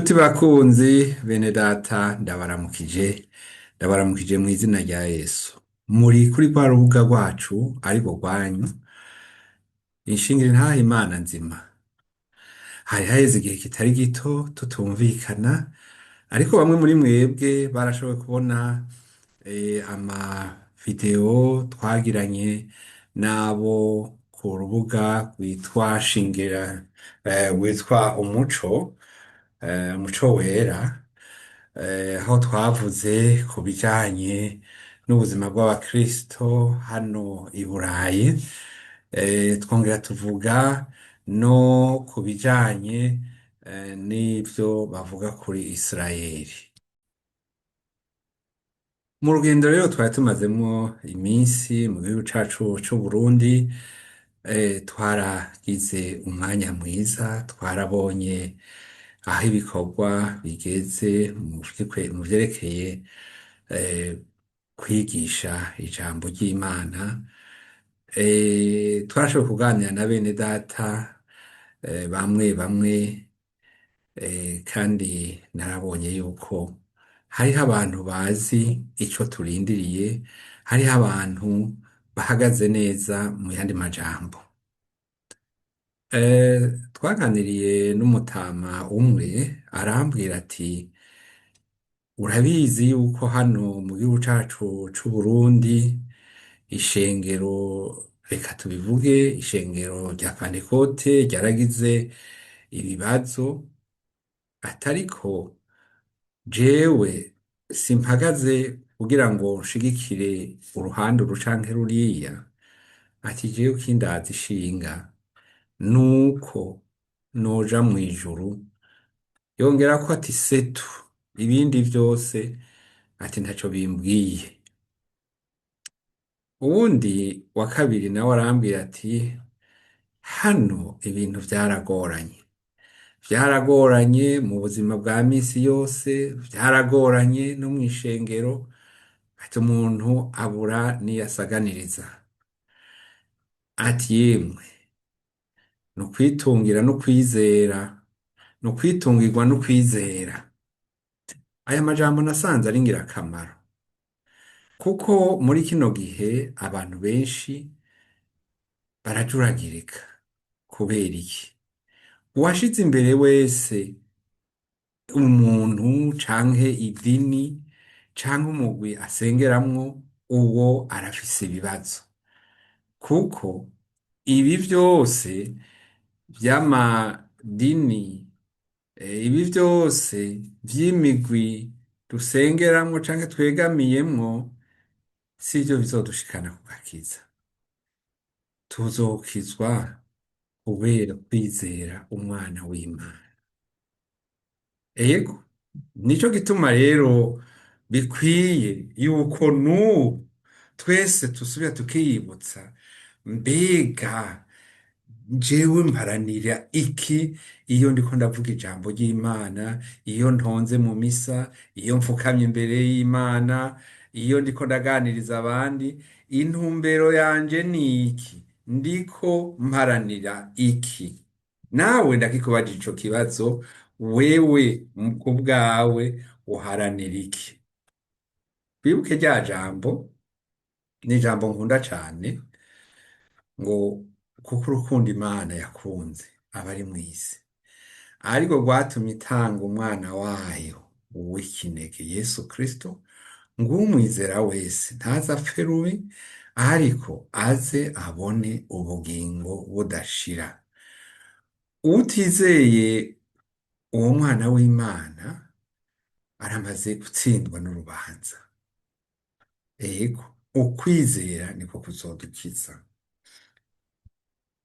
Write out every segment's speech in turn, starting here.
Nshuti bakunzi bene data ndabaramukije mu izina rya Yesu. Muri kuri rwa rubuga rwacu ariko rwanyu inshingire ntahe Imana nzima. Hari haheze igihe kitari gito tutumvikana, ariko bamwe muri mwebwe barashoboye kubona amavideo twagiranye n'abo ku rubuga rwitwa Shingira, witwa Umuco Wera, aho twavuze ku bijanye n'ubuzima bw'abakristo hano i Burayi, twongera tuvuga no ku bijanye n'ivyo bavuga kuri Isirayeli. Mu rugendo rero twari tumazemwo iminsi mu gihugu cacu c'Uburundi, twaragize umwanya mwiza, twarabonye aho ibikorwa bigeze mu vyerekeye kwigisha ijambo ry'Imana. Twarashoboye kuganira na bene data bamwe bamwe, kandi narabonye yuko hariho abantu bazi ico turindiriye, hariho abantu bahagaze neza. Mu yandi majambo, twaganiriye n'umutama umwe arambwira ati, urabizi yuko hano mu gihugu cacu c'Uburundi ishengero, reka tubivuge, ishengero rya Pantekote ryaragize ibibazo, atariko jewe simpagaze kugira ngo nshigikire uruhande uru canke ruriya. Ati jewe kindaza ishinga nuko noja mw'ijuru. Yongerako ati setu, ibindi vyose ati ntaco bimbwiye. Uwundi wa kabiri nawe arambwira ati, hano ibintu vyaragoranye mu buzima bwa misi yose, vyaragoranye no mw'ishengero, ati umuntu abura niyasaganiriza. Ati yemwe, nukwitungira n'ukwizera, nukwitungirwa n'ukwizera. Aya majambo nasanze ari ngirakamaro, kuko muri kino gihe abantu benshi barajuragirika. Kubera iki? Uwashize imbere wese umuntu canke idini canke umugwi asengeramwo, uwo arafise ibibazo, kuko ibi vyose vy'amadini, ibi vyose vy'imigwi dusengeramwo canke twegamiyemwo, sivyo bizodushikana ku gakiza. Tuzokizwa kubera kwizera umwana w'Imana. Ego, nico gituma rero bikwiye yuko n'ubu twese dusubira tukiyibutsa, mbega jewe mparanira iki iyo ndiko ndavuga ijambo ry'Imana, iyo ntonze mu misa, iyo mfukamye imbere y'Imana, iyo ndiko ndaganiriza abandi, intumbero yanje ni iki? Ndiko mparanira iki? Nawe ndakikubajije ico kibazo, wewe ku bwawe uharanira iki? Twibuke rya jambo, ni ijambo nkunda cane, ngo kuko urukundo Imana yakunze abari mw'isi ariko rwatumye itanga umwana wayo w'ikinege, Yesu Kristo, ngo umwizera wese ntaze apfe rubi, ariko aze abone ubugingo budashira. Utizeye uwo mwana w'Imana aramaze gutsindwa n'urubanza. Ego, ukwizera niko kuzodukiza.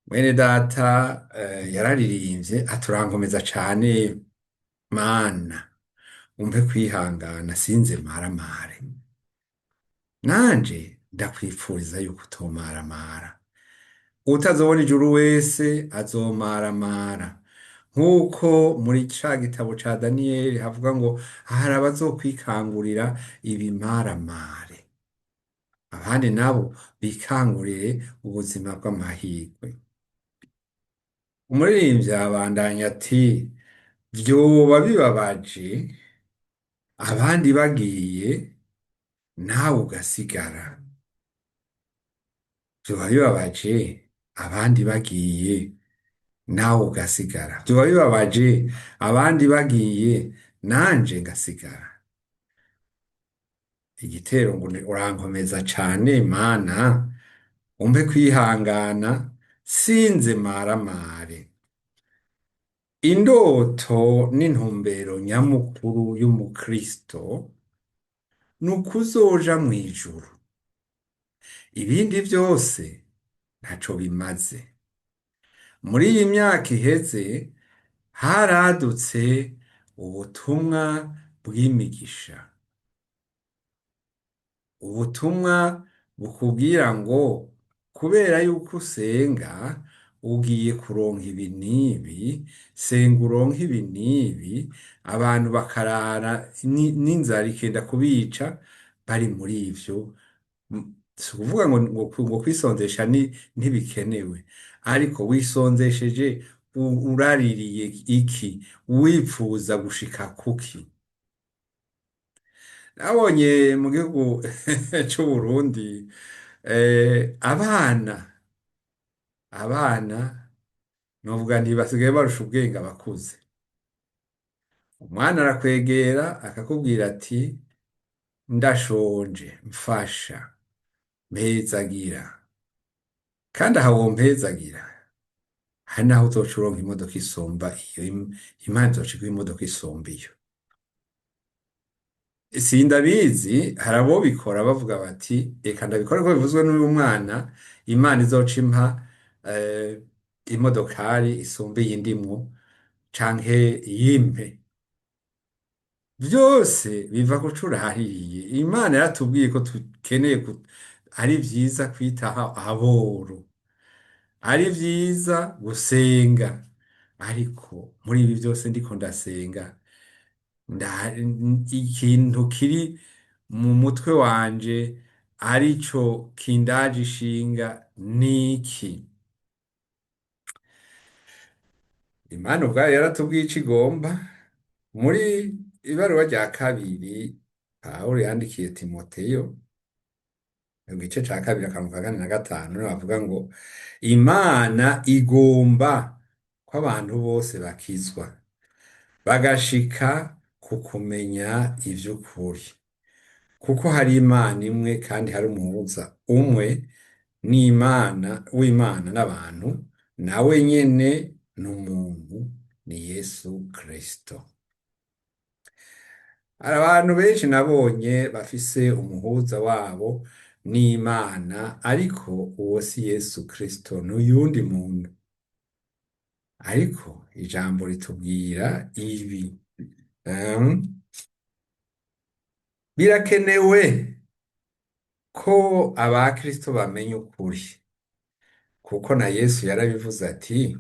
Mwene data yararirimbye aturankomeza cane, Mana umpe kwihangana sinze maramare. Nanje ndakwipfuriza yuko utomaramara. Utazobona ijuru wese azomaramara, nk'uko muri ca gitabo ca Daniyeli havuga ngo hari abazokwikangurira ibimaramare, abandi nabo bikangurire ubuzima bw'amahirwe. Umuririmbyi abandanya ati, vyoba bibabaje abandi bagiye nawe ugasigara. Vyoba bibabaje abandi bagiye nawe ugasigara. Vyoba bibabaje abandi bagiye nanje ngasigara. Igitero ngo urankomeza cane Mana, umpe kwihangana sinze maramare. Indoto n'intumbero nyamukuru y'umukristo ni ukuzoja mw'ijuru. Ibindi vyose ntaco bimaze. Muri iyi myaka iheze haradutse ubutumwa bw'imigisha, ubutumwa bukubwira ngo kubera yuko usenga ugiye kuronka ibi n'ibi, senga uronke ibi n'ibi, abantu bakarara n'inzara ikenda kubica bari muri ivyo. Si ukuvuga ngo kwisonzesha ntibikenewe, ariko wisonzesheje uraririye iki, wipfuza gushika kuki? Nabonye mu gihugu c'Uburundi abana novuga nti basigaye barusha ubwenge abakuze. Umwana arakwegera akakubwira ati ndashonje mfasha mpezagira, kandi aha wompezagira hari naho uzoca uronka imodoka isumba iyo, Imana izoca iguha imodoka isumba iyo. Sindabizi, hari abo bikora bavuga bati reka ndabikora ko bivuzwe n'uyu mwana, Imana izoca impa imodokari isumba iyi ndimwo canke yimpe. Vyose biva ku co urahiriye. Imana yaratubwiye ko dukeneye ari vyiza kwitaho aboro, ari vyiza gusenga, ariko muri ibi vyose ndiko ndasenga ikintu kiri mu mutwe wanje arico kindaje ishinga niki? Imana ubwayo yaratubwiye ico igomba. Muri ibaruwa rya kabiri Pawulo yandikiye Timoteyo mu gice ca kabiri akarongo ka kane na gatanu niho bavuga ngo Imana igomba ko abantu bose bakizwa bagashika ku kumenya ivy'ukuri, kuko hari Imana imwe kandi hari umuhuza umwe w'Imana n'abantu, nawe nyene n'umuntu, ni Yesu Kristo. Hari abantu benshi nabonye bafise umuhuza wabo n'Imana, ariko uwo si Yesu Kristo, n'uyundi muntu. Ariko ijambo ritubwira ibi, birakenewe ko abakristo bamenya ukuri, kuko na Yesu yarabivuze ati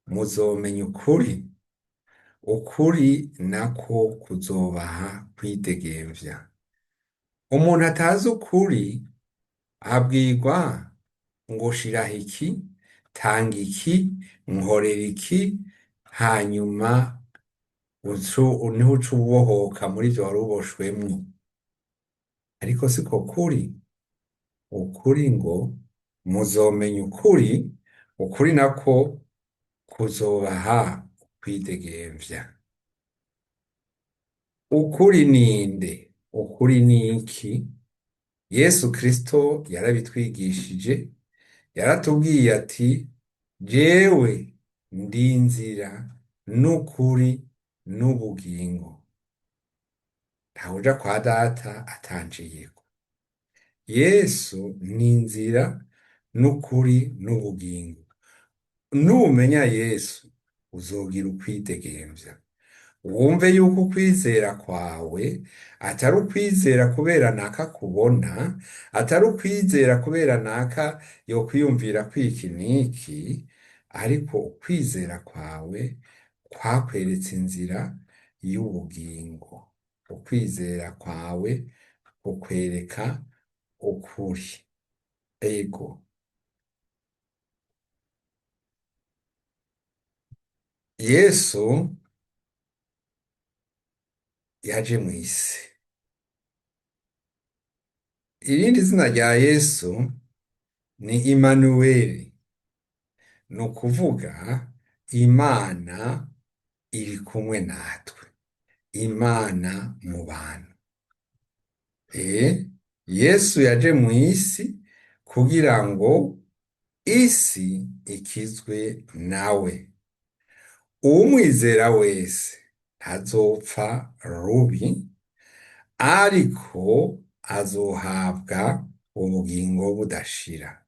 muzomenya ukuri, ukuri nako kuzobaha kwidegemvya. Umuntu atazi ukuri abwirwa ngo shiraho iki, tanga iki, nkorera iki, hanyuma niho uca ubohoka muri ivyo wari uboshwemwo. Ariko siko kuri. Ukuri ngo muzomenya ukuri, ukuri nako kuzobaha kwidegemvya. Ukuri ninde? Ukuri ni iki? Yesu Kristo yarabitwigishije, yaratubwiye ati jewe ndi inzira n'ukuri n'ubugingo, ntawuja kwa data atanciyeko. Yesu ni inzira n'ukuri n'ubugingo. Numenya Yesu uzogira ukwidegemvya, wumve yuko ukwizera kwawe atari ukwizera kubera naka kubona, atari ukwizera kubera naka yokwiyumvira kwiki niki, ariko ukwizera kwawe kwakweretse inzira y'ubugingo. Ukwizera kwawe kukwereka ukuri. Ego, Yesu yaje mu isi. Irindi zina rya Yesu ni Imanuweli, ni ukuvuga Imana iri kumwe natwe, Imana mu bantu. Yesu yaje mu isi kugira ngo isi ikizwe nawe. Uwumwizera wese ntazopfa rubi, ariko azohabwa ubugingo budashira.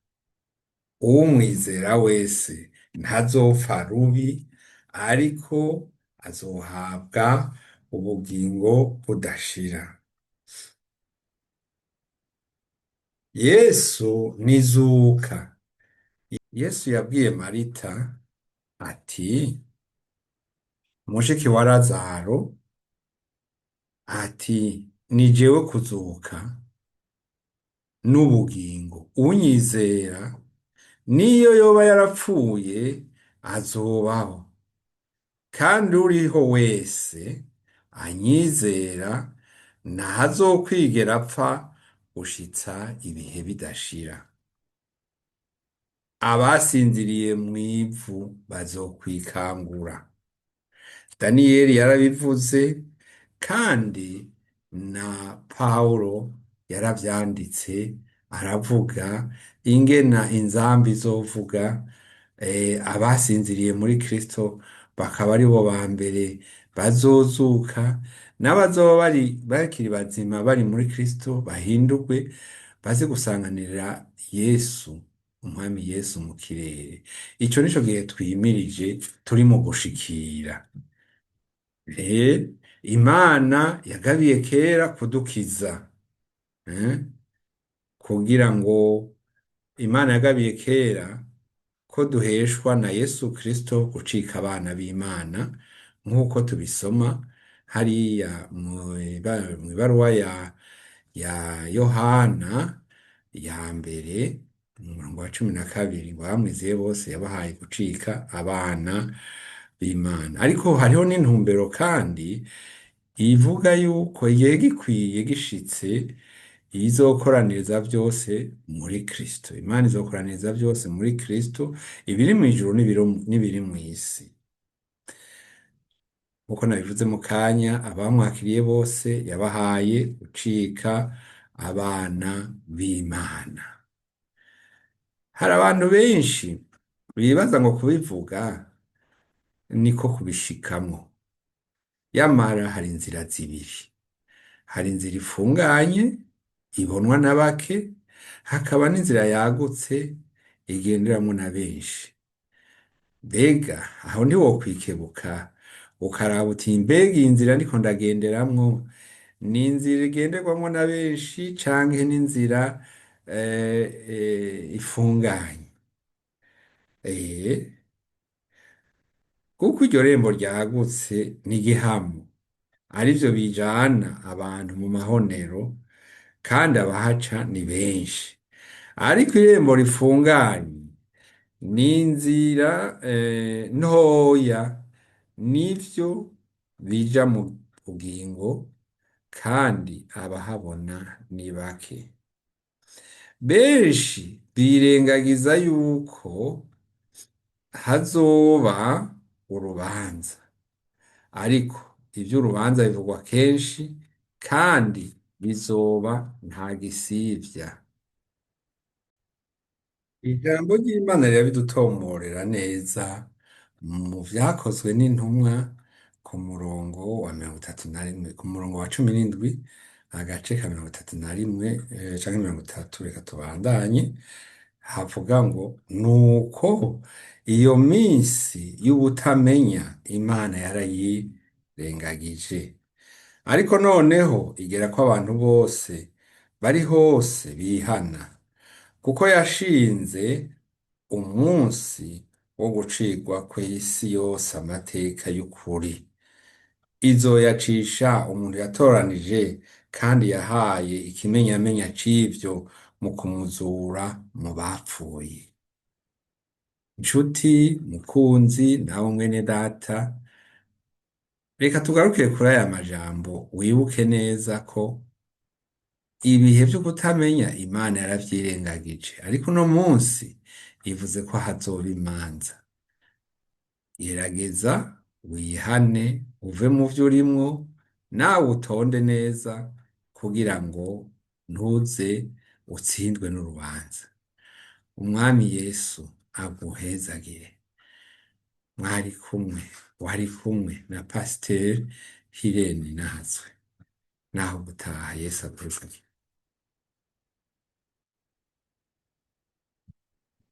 Uwumwizera wese ntazopfa rubi, ariko azohabwa ubugingo budashira. Yesu nizuka. Yesu yabwiye Marita ati, mushiki wa Lazaro, ati ni jewe kuzuka n'ubugingo. Unyizera niyo yoba yarapfuye azobaho, kandi uriho wese anyizera ntazokwigera apfa gushitsa ibihe bidashira. Abasinziriye mu ivu bazokwikangura. Daniyeli yarabivuze, kandi na Pawulo yaravyanditse, aravuga ingena inzambi izovuga, abasinziriye muri Kristo bakaba ari bo ba mbere bazozuka, n'abazoba bakiri bazima bari muri Kristo bahindurwe baze gusanganira Yesu, umwami Yesu mu kirere. Ico nico gihe twimirije turimo gushikira. Imana yagabiye kera kudukiza, kugira ngo Imana yagabiye kera ko duheshwa na Yesu Kristo gucika abana b'Imana, nk'uko tubisoma hariya mw'ibaruwa ya Yohana ya mbere mu murongo wa 12, ngo abamwizeye bose yabahaye gucika abana b'Imana. Ariko hariho n'intumbero kandi ivuga yuko igihe gikwiye gishitse izokoraniriza byose muri Kristo. Imana izokoraniriza byose muri Kristo, ibiri mu ijuru n'ibiri mu isi. Nkuko nabivuze mu kanya, abamwakiriye bose yabahaye gucika abana b'Imana. Hari abantu benshi bibaza ngo kubivuga niko kubishikamwo. Yamara hari inzira zibiri. Hari inzira ifunganye ibonwa na bake, hakaba n'inzira yagutse igenderamwo na benshi. Mbega aho ntiwokwikebuka ukaraba uti, mbega iyi nzira ndiko ndagenderamwo ni inzira igenderwamwo na benshi canke n'inzira ifunganye? Kuko iryo rembo ryagutse n'igihamo, arivyo bijana abantu mu mahonero, kandi abahaca ni benshi. Ariko irembo rifunganye ni inzira ntoya, nivyo bija mu bugingo, kandi abahabona ni bake. Benshi birengagiza yuko hazoba urubanza, ariko ivy'urubanza bivugwa kenshi, kandi bizoba nta gisivya. Ijambo ry'Imana rirabidutomorera neza mu vyakozwe n'intumwa ku murongo wa 31, ku murongo wa 17, agace ka 31 canke 30, reka tubandanye. Havuga ngo, nuko iyo minsi y'ubutamenya Imana yarayirengagije, ariko noneho igera ko abantu bose bari hose bihana, kuko yashinze umunsi wo gucirwa kw'isi yose amateka y'ukuri. Izoyacisha umuntu yatoranije, kandi yahaye ikimenyamenya c'ivyo mu kumuzura mu bapfuye. Nshuti mukunzi nawe mwene data, reka tugarukire kuri aya majambo wibuke neza ko ibihe byo kutamenya Imana yaravyirengagije ariko uno munsi ivuze ko hazoba imanza. Gerageza wihane uve mu vyo urimwo nawe utonde neza kugira ngo ntuze utsindwe n'urubanza. Umwami Yesu aguhezagire. Wari kumwe na Pasiteri Hirene Nazwe. Naho gutaha Yesu aguhezagire.